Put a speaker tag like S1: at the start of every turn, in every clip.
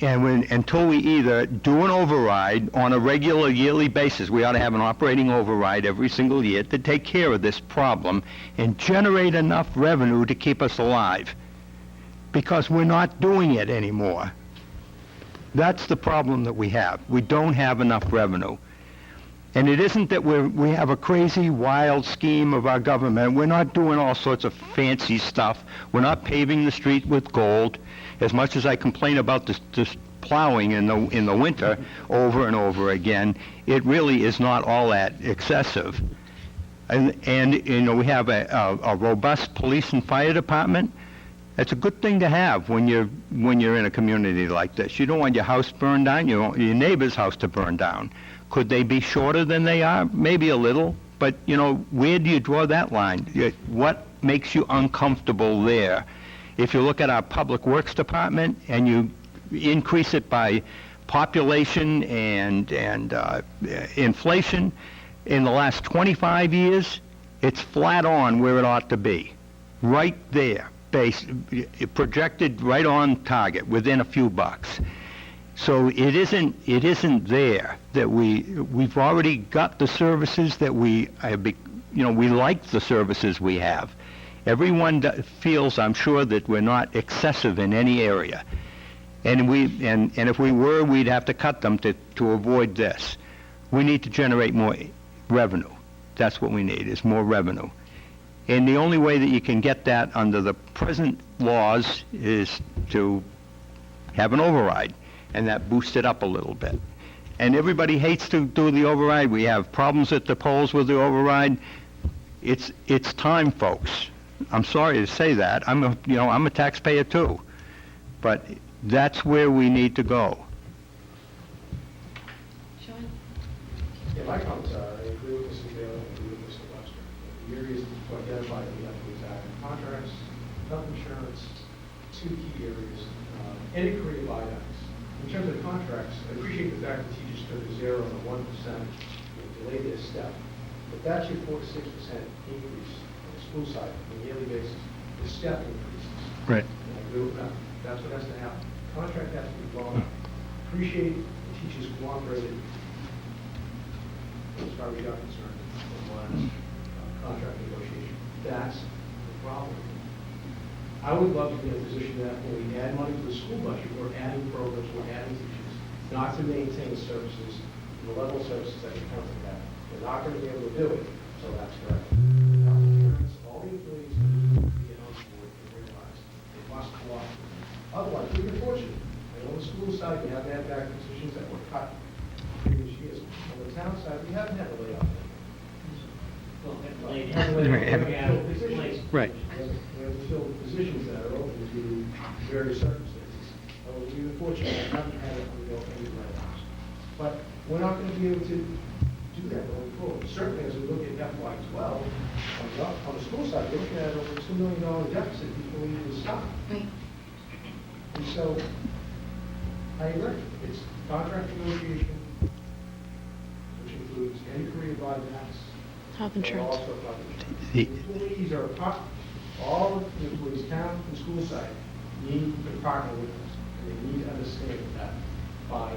S1: until we either do an override on a regular yearly basis, we ought to have an operating override every single year to take care of this problem and generate enough revenue to keep us alive. Because we're not doing it anymore. That's the problem that we have. We don't have enough revenue. And it isn't that we have a crazy, wild scheme of our government. We're not doing all sorts of fancy stuff. We're not paving the street with gold. As much as I complain about this plowing in the winter over and over again, it really is not all that excessive. And you know, we have a robust police and fire department. It's a good thing to have when you're in a community like this. You don't want your house burned down. You don't want your neighbor's house to burn down. Could they be shorter than they are? Maybe a little, but you know, where do you draw that line? What makes you uncomfortable there? If you look at our public works department and you increase it by population and inflation, in the last 25 years, it's flat on where it ought to be, right there, projected right on target, within a few bucks. So it isn't there that we've already got the services that we like the services we have. Everyone feels, I'm sure, that we're not excessive in any area, and if we were, we'd have to cut them to avoid this. We need to generate more revenue. That's what we need, is more revenue. And the only way that you can get that under the present laws is to have an override, and that boosts it up a little bit. And everybody hates to do the override. We have problems at the polls with the override. It's time, folks. I'm sorry to say that. I'm a taxpayer too, but that's where we need to go.
S2: Sean?
S3: Yeah, my comments are, I agree with Mr. Bailey, I agree with Mr. Webster. The areas to identify that we have to retire contracts, health insurance, two key areas, any career buybacks. In terms of contracts, I appreciate the fact that teachers took a 0 and a 1% to delay their step, but that's your 4 to 6% increase on the school side on a yearly basis. The step increases.
S1: Right.
S3: And I agree with that. That's what has to happen. Contract has to be followed. Appreciate the teachers cooperated, as far as we are concerned, in the last contract negotiation. That's the problem. I would love to be in a position that when we add money to the school budget, we're adding programs, we're adding teachers, not to maintain services, the level of services that the county have. We're not going to be able to do it, so that's correct. Health insurance, all the employees need to be on board and realize they must cooperate. Otherwise, we've been fortunate. And on the school side, we haven't had back positions that were cut in previous years. On the town side, we haven't had a layoff.
S2: Well,
S3: We
S2: later.
S3: haven't filled positions.
S1: Right.
S3: We have to fill positions that are open to various circumstances. We've been fortunate, we haven't had it undergo any layoffs. But we're not going to be able to do that going forward. Certainly, as we look at FY12, on the school side, we're looking at over $2 million deficit before we even stop.
S2: Right.
S3: And so, I agree. It's contract negotiation, which includes any career buybacks.
S2: Health
S3: and
S2: insurance.
S3: also health insurance. Employees are all of the employees, town and school side, need to partner with us. And they need to understand that by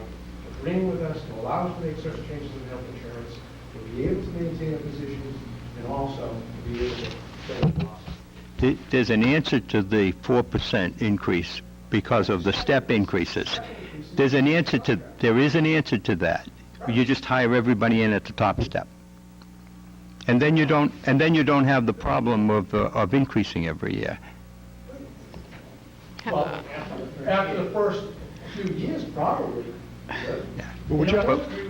S3: agreeing with us to allow us to make certain changes in health insurance, to be able to maintain our positions, and also to be able to save costs.
S1: There's an answer to the 4% increase because of the step increases. There is an answer to that. You just hire everybody in at the top step. And then you don't have the problem of increasing every year.
S3: Well, after the first few years, probably.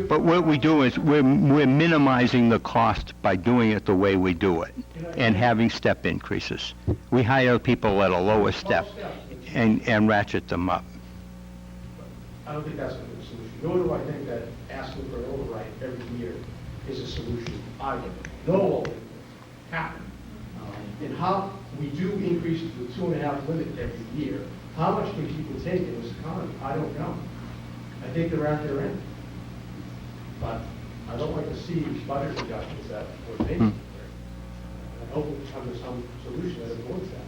S1: But what we do is we're minimizing the cost by doing it the way we do it and having step increases. We hire people at a lower step and ratchet them up.
S3: I don't think that's a good solution. Nor do I think that asking for an override every year is a solution either. No override happen. And how we do increase the 2.5 limit every year, how much can people take in this economy? I don't know. I think they're at their end. But I don't like to see budget reductions that we're making. I hope we come to some solution that avoids that.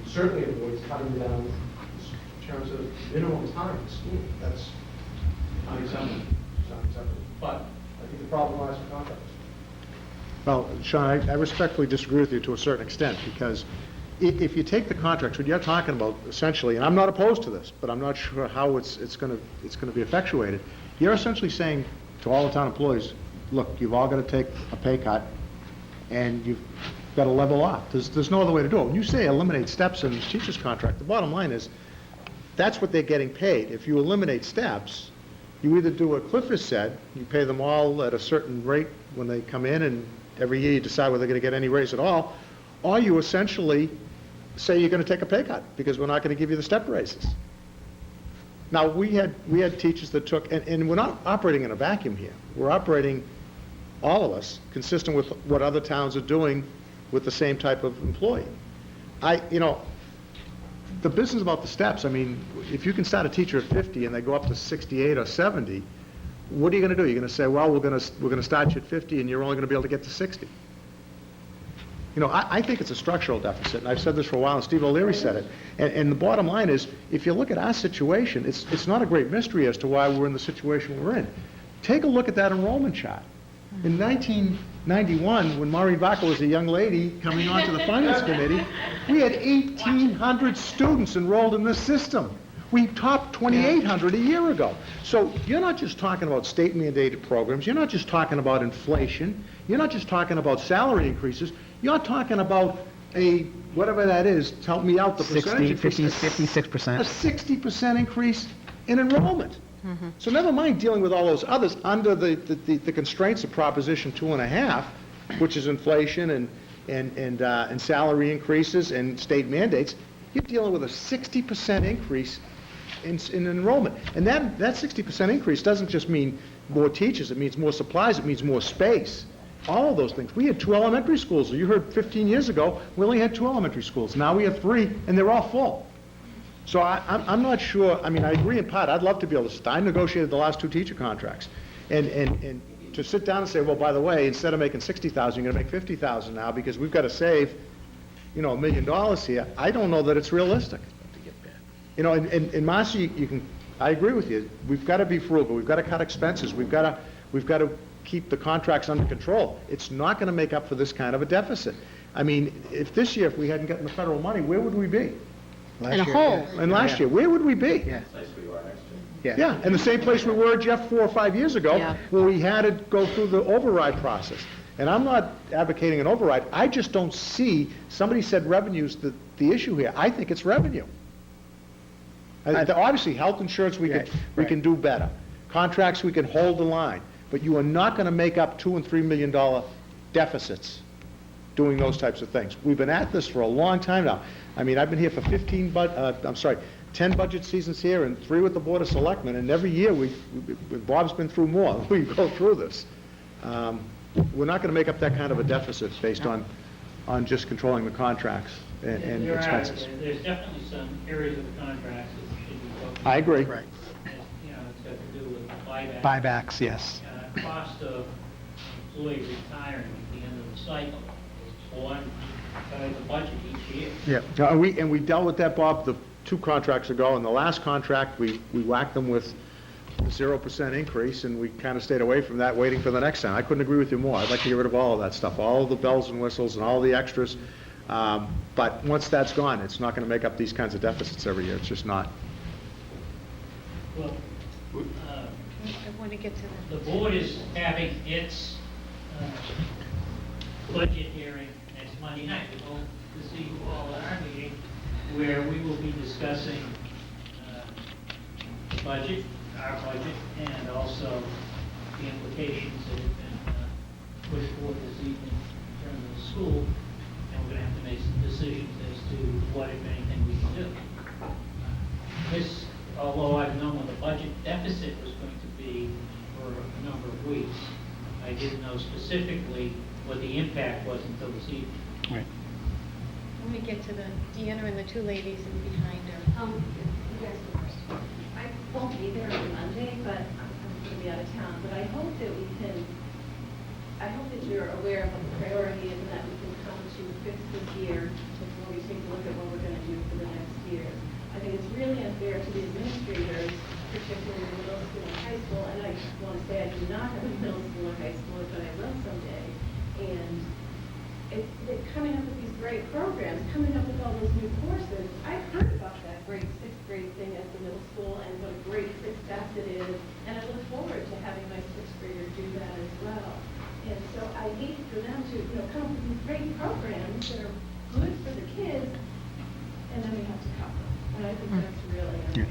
S3: It certainly avoids cutting down in terms of minimum time in school. That's unacceptable. It's unacceptable. But I think the problem lies with contractors.
S4: Well, Sean, I respectfully disagree with you to a certain extent, because if you take the contracts, what you're talking about essentially, and I'm not opposed to this, but I'm not sure how it's going to be effectuated, you're essentially saying to all the town employees, look, you've all got to take a pay cut, and you've got to level off. There's no other way to do it. When you say eliminate steps in the teacher's contract, the bottom line is, that's what they're getting paid. If you eliminate steps, you either do what Cliff has said, you pay them all at a certain rate when they come in, and every year you decide whether they're going to get any raise at all, or you essentially say you're going to take a pay cut, because we're not going to give you the step raises. Now, we had teachers that took, and we're not operating in a vacuum here. We're operating, all of us, consistent with what other towns are doing with the same type of employee. The business about the steps, I mean, if you can start a teacher at 50 and they go up to 68 or 70, what are you going to do? You're going to say, well, we're going to start you at 50 and you're only going to be able to get to 60. I think it's a structural deficit, and I've said this for a while, and Steve O'Leary said it. And the bottom line is, if you look at our situation, it's not a great mystery as to why we're in the situation we're in. Take a look at that enrollment chart. In 1991, when Maureen Vaca was a young lady coming onto the Finance Committee, we had 1,800 students enrolled in this system. We topped 2,800 a year ago. So you're not just talking about state-mandated programs, you're not just talking about inflation, you're not just talking about salary increases, you're talking about whatever that is, help me out, the percentage.
S5: 56%.
S4: A 60% increase in enrollment. So never mind dealing with all those others under the constraints of Proposition 2.5, which is inflation and salary increases and state mandates. You're dealing with a 60% increase in enrollment. And that 60% increase doesn't just mean more teachers, it means more supplies, it means more space. All of those things. We had 2 elementary schools. You heard 15 years ago, we only had 2 elementary schools. Now we have 3, and they're all full. So I'm not sure, I mean, I agree in part. I'd love to be able to, I negotiated the last 2 teacher contracts. And to sit down and say, well, by the way, instead of making $60,000, you're going to make $50,000 now because we've got to save, $1 million here, I don't know that it's realistic. And Marcy, I agree with you. We've got to be frugal. We've got to cut expenses. We've got to keep the contracts under control. It's not going to make up for this kind of a deficit. I mean, if we hadn't gotten the federal money, where would we be?
S2: In a hole.
S4: And last year, where would we be?
S5: Yeah.
S4: Yeah, and the same place we were, Jeff, 4 or 5 years ago,
S2: Yeah.
S4: when we had to go through the override process. And I'm not advocating an override, I just don't see, somebody said revenue's the issue here. I think it's revenue. Obviously, health insurance, we can do better. Contracts, we can hold the line. But you are not going to make up $2 and $3 million deficits doing those types of things. We've been at this for a long time now. I mean, I've been here for 10 budget seasons here and 3 with the Board of Selectmen, and every year Bob's been through more. We go through this. We're not going to make up that kind of a deficit based on just controlling the contracts and expenses.
S6: There's definitely some areas of the contracts that should be focused.
S4: I agree.
S5: Right.
S6: It's got to do with buyback.
S5: Buybacks, yes.
S6: Cost of employee retiring at the end of the cycle is one part of the budget each year.
S4: Yeah, and we dealt with that, Bob, the 2 contracts ago. In the last contract, we whacked them with a 0% increase, and we kind of stayed away from that, waiting for the next time. I couldn't agree with you more. I'd like to get rid of all of that stuff, all of the bells and whistles and all the extras. But once that's gone, it's not going to make up these kinds of deficits every year. It's just not.
S6: Well,
S2: I want to get to
S6: the board is having its budget hearing next Monday night. We're going to see you all at our meeting, where we will be discussing the budget, our budget, and also the implications that have been pushed forward this evening in terms of the school, and we're going to have to make some decisions as to what, if anything, we can do. Although I've known what the budget deficit was going to be for a number of weeks, I didn't know specifically what the impact was until this evening.
S5: Right.
S2: Let me get to Deanna and the 2 ladies in behind her.
S7: You guys go first. I won't be there on Monday, but I'm going to be out of town. But I hope that you're aware of what the priority is and that we can come to fix this year before we take a look at what we're going to do for the next year. I think it's really unfair to the administrators, particularly in middle school and high school, and I want to say I do not have a middle school or high school, but I will someday. And it's coming up with these great programs, coming up with all those new courses. I've heard about that great sixth grade thing at the middle school and what a great success it is, and I look forward to having my sixth grader do that as well. And so I hate for them to, come up with these great programs that are good for the kids, and then we have to cut them. And I think that's really unfair.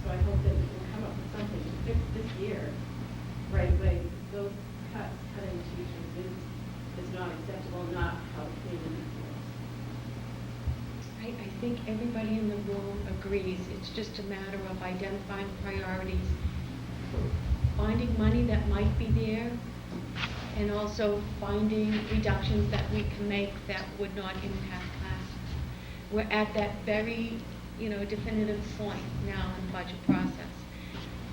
S7: So I hope that we can come up with something to fix this year right away. Those cutting teachers is not acceptable, not how the community feels.
S2: I think everybody in the room agrees. It's just a matter of identifying priorities, finding money that might be there, and also finding reductions that we can make that would not impact classes. We're at that very, definitive point now in the budget process.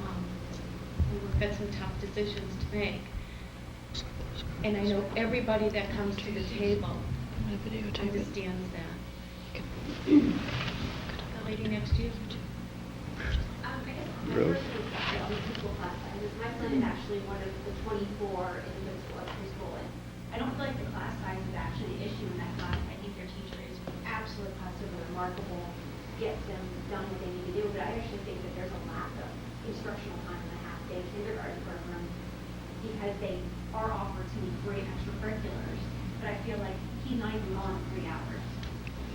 S2: And we've got some tough decisions to make. And I know everybody that comes to the table understands that. The lady next to you?
S7: I guess my first question on the preschool class size is my son is actually one of the 24 in the middle school and preschool, and I don't feel like the class size is actually an issue in that class. I think their teacher is absolutely positive and remarkable, gets them done what they need to do, but I actually think that there's a lack of instructional time in the half-day kindergarten program because they are offered to me great extracurriculars, but I feel like he's not even on 3 hours.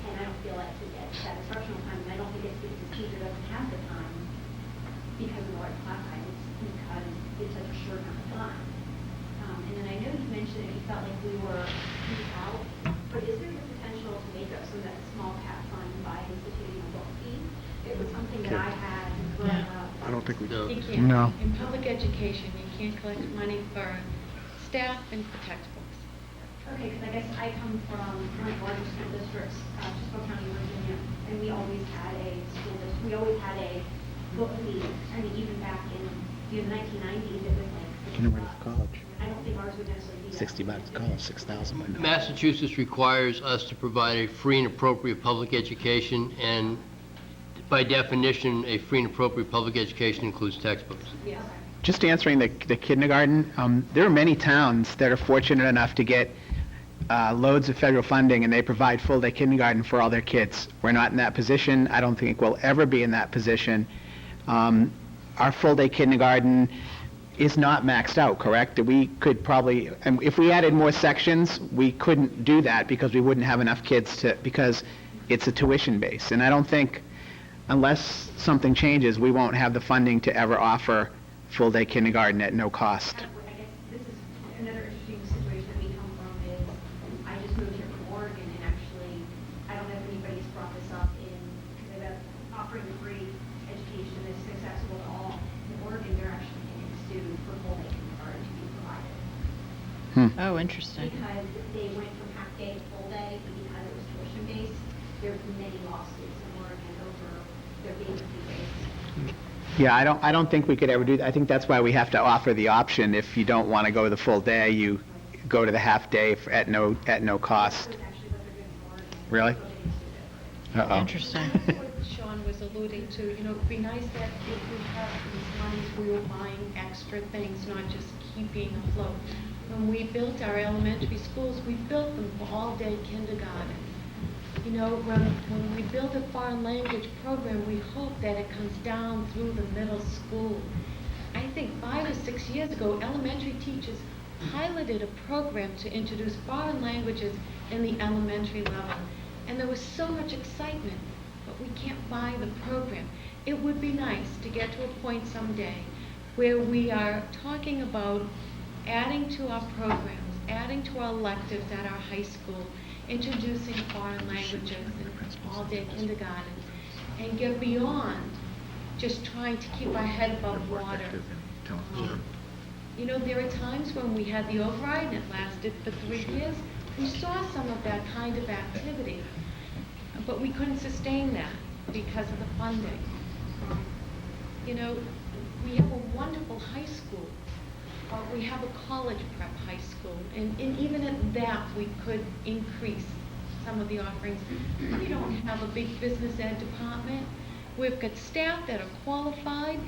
S7: And I don't feel like he gets that instructional time, and I don't think it's because the teacher doesn't have the time because of the large class size, it's because it's such a short amount of time. And then I know you mentioned that you felt like we were out, but is there the potential to make up some of that small cap fund by instituting a book fee? It was something that I had grown up.
S4: I don't think we do.
S2: You can't.
S5: No.
S2: In public education, you can't collect money for staff and for textbooks.
S7: Okay, because I guess I come from one of the largest school districts, Chisholm County, Virginia, and we always had a book fee. I mean, even back in the 1990s, it was like $60.
S5: College.
S7: I don't think ours would necessarily be that.
S5: $60 college, 6,000.
S8: Massachusetts requires us to provide a free and appropriate public education, and by definition, a free and appropriate public education includes textbooks.
S7: Yes.
S5: Just answering the kindergarten, there are many towns that are fortunate enough to get loads of federal funding, and they provide full-day kindergarten for all their kids. We're not in that position. I don't think we'll ever be in that position. Our full-day kindergarten is not maxed out, correct? We could probably, and if we added more sections, we couldn't do that because we wouldn't have enough kids because it's a tuition base. And I don't think, unless something changes, we won't have the funding to ever offer full-day kindergarten at no cost.
S7: I guess this is another interesting situation that we come from is, I just moved here from Oregon, and actually, I don't know if anybody's brought this up because they've offering free education is accessible to all. In Oregon, they're actually paying a student for full-day kindergarten to be provided.
S9: Oh, interesting.
S7: Because they went from half-day to full-day, but because it was tuition-based, there's many lawsuits in Oregon over their being fee-based.
S5: Yeah, I don't think we could ever do that. I think that's why we have to offer the option. If you don't want to go the full day, you go to the half day at no cost.
S7: That's actually what they're doing in Oregon.
S5: Really?
S7: So they do it.
S5: Uh-oh.
S9: Interesting.
S2: What Sean was alluding to, it'd be nice that if we have these monies, we were buying extra things, not just keeping afloat. When we built our elementary schools, we built them for all-day kindergarten. When we build a foreign language program, we hope that it comes down through the middle school. I think 5 or 6 years ago, elementary teachers piloted a program to introduce foreign languages in the elementary level. And there was so much excitement, but we can't buy the program. It would be nice to get to a point someday where we are talking about adding to our programs, adding to our electives at our high school, introducing foreign languages in all-day kindergarten, and get beyond just trying to keep our head above water. There are times when we had the override and it lasted for 3 years. We saw some of that kind of activity, but we couldn't sustain that because of the funding. We have a wonderful high school. We have a college prep high school, and even at that, we could increase some of the offerings. We don't have a big business ed department. We've got staff that are qualified,